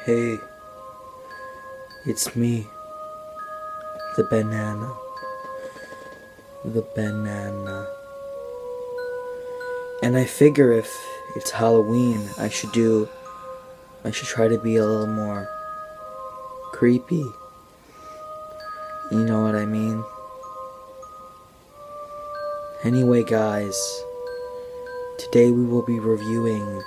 Hey, it's me, the Benana. The Benana. And I figure if it's Halloween, I should try to be a little more creepy. You know what I mean? Anyway, guys, today we will be reviewing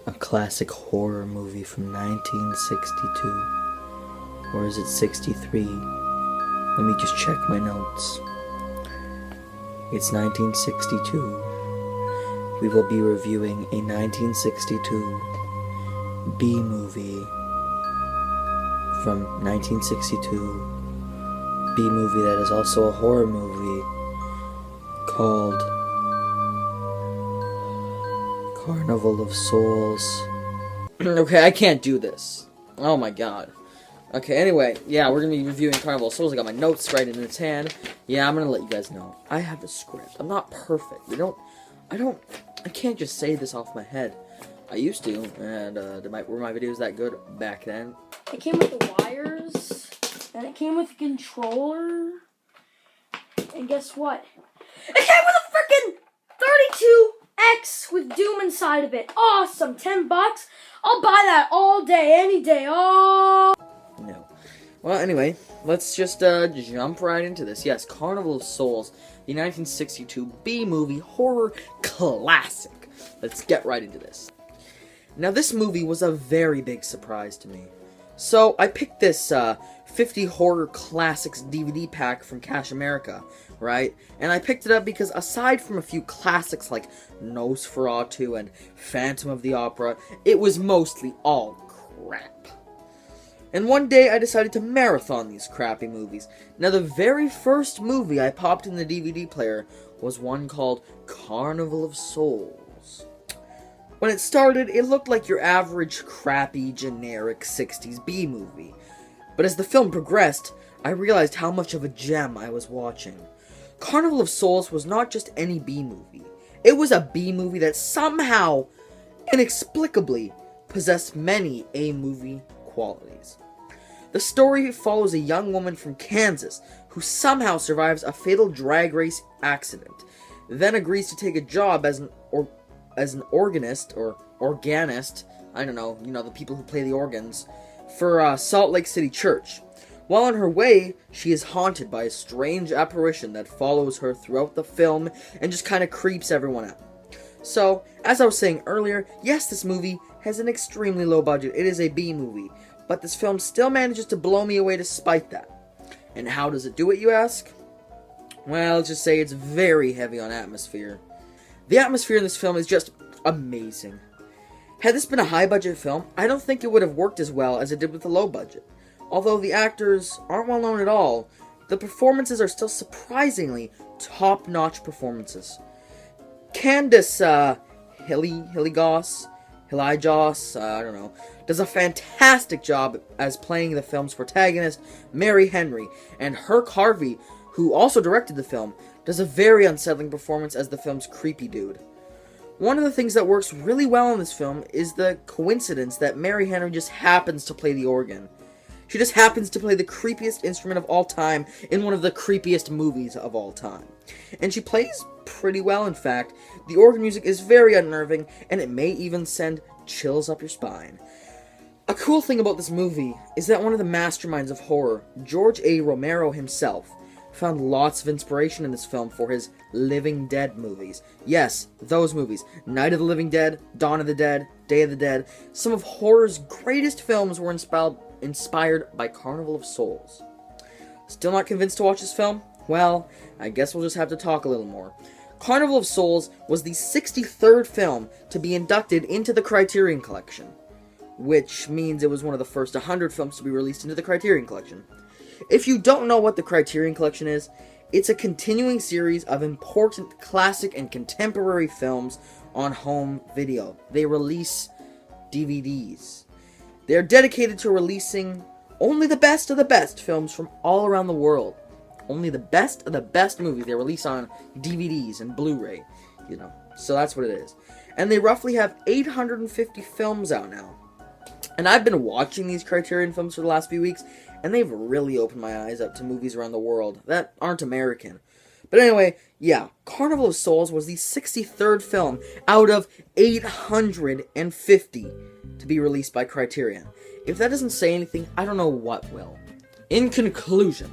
a classic horror movie from 1962. Or is it 63? Let me just check my notes. It's 1962. We will be reviewing a 1962 B movie from 1962. B movie that is also a horror movie called Carnival of Souls. Okay, I can't do this. Oh my god. Okay, anyway, yeah, we're gonna be reviewing Carnival of Souls. I got my notes right in its hand. Yeah, I'm gonna let you guys know. I have the script. I'm not perfect. I can't just say this off my head. I used to, and were my videos that good back then? It came with the wires, and it came with a controller, and guess what? It came with a freaking 32X with Doom inside of it. Awesome, $10. I'll buy that all day, any day, all... No. Well, anyway, let's just jump right into this. Yes, Carnival of Souls, the 1962 B-movie horror classic. Let's get right into this. Now, this movie was a very big surprise to me. So, I picked this 50 Horror Classics DVD pack from Cash America, right? And I picked it up because aside from a few classics like Nosferatu and Phantom of the Opera, it was mostly all crap. And one day I decided to marathon these crappy movies. Now, the very first movie I popped in the DVD player was one called Carnival of Souls. When it started, it looked like your average, crappy, generic 60s B movie. But as the film progressed, I realized how much of a gem I was watching. Carnival of Souls was not just any B movie. It was a B movie that somehow, inexplicably, possessed many A movie qualities. The story follows a young woman from Kansas who somehow survives a fatal drag race accident, then agrees to take a job as an organist, or organist, I don't know, the people who play the organs, for Salt Lake City Church. While on her way, she is haunted by a strange apparition that follows her throughout the film and just kind of creeps everyone out. So, as I was saying earlier, yes, this movie has an extremely low budget. It is a B movie, but this film still manages to blow me away despite that. And how does it do it, you ask? Well, let's just say it's very heavy on atmosphere. The atmosphere in this film is just amazing. Had this been a high-budget film, I don't think it would have worked as well as it did with the low budget. Although the actors aren't well known at all, the performances are still surprisingly top-notch performances. Candace Hillyjoss, I don't know, does a fantastic job as playing the film's protagonist, Mary Henry, and Herc Harvey, who also directed the film, does a very unsettling performance as the film's creepy dude. One of the things that works really well in this film is the coincidence that Mary Henry just happens to play the organ. She just happens to play the creepiest instrument of all time in one of the creepiest movies of all time. And she plays pretty well, in fact. The organ music is very unnerving, and it may even send chills up your spine. A cool thing about this movie is that one of the masterminds of horror, George A. Romero himself, found lots of inspiration in this film for his Living Dead movies. Yes, those movies. Night of the Living Dead, Dawn of the Dead, Day of the Dead. Some of horror's greatest films were inspired by Carnival of Souls. Still not convinced to watch this film? Well, I guess we'll just have to talk a little more. Carnival of Souls was the 63rd film to be inducted into the Criterion Collection, which means it was one of the first 100 films to be released into the Criterion Collection. If you don't know what the Criterion Collection is, it's a continuing series of important classic and contemporary films on home video. They release DVDs. They're dedicated to releasing only the best of the best films from all around the world. Only the best of the best movies they release on DVDs and Blu-ray, So that's what it is. and they roughly have 850 films out now. And I've been watching these Criterion films for the last few weeks, and they've really opened my eyes up to movies around the world that aren't American. But anyway, yeah, Carnival of Souls was the 63rd film out of 850 to be released by Criterion. If that doesn't say anything, I don't know what will. In conclusion,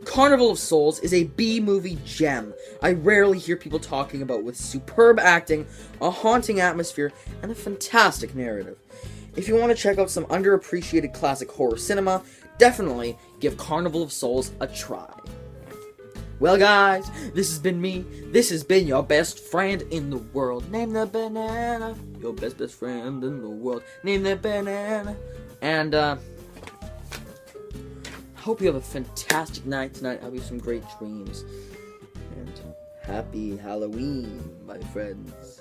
Carnival of Souls is a B-movie gem I rarely hear people talking about, with superb acting, a haunting atmosphere, and a fantastic narrative. If you want to check out some underappreciated classic horror cinema, definitely give Carnival of Souls a try. Well guys, this has been me. This has been your best friend in the world. Name the banana. Your best friend in the world. Name the banana. And, hope you have a fantastic night tonight. I hope you have some great dreams. And happy Halloween, my friends.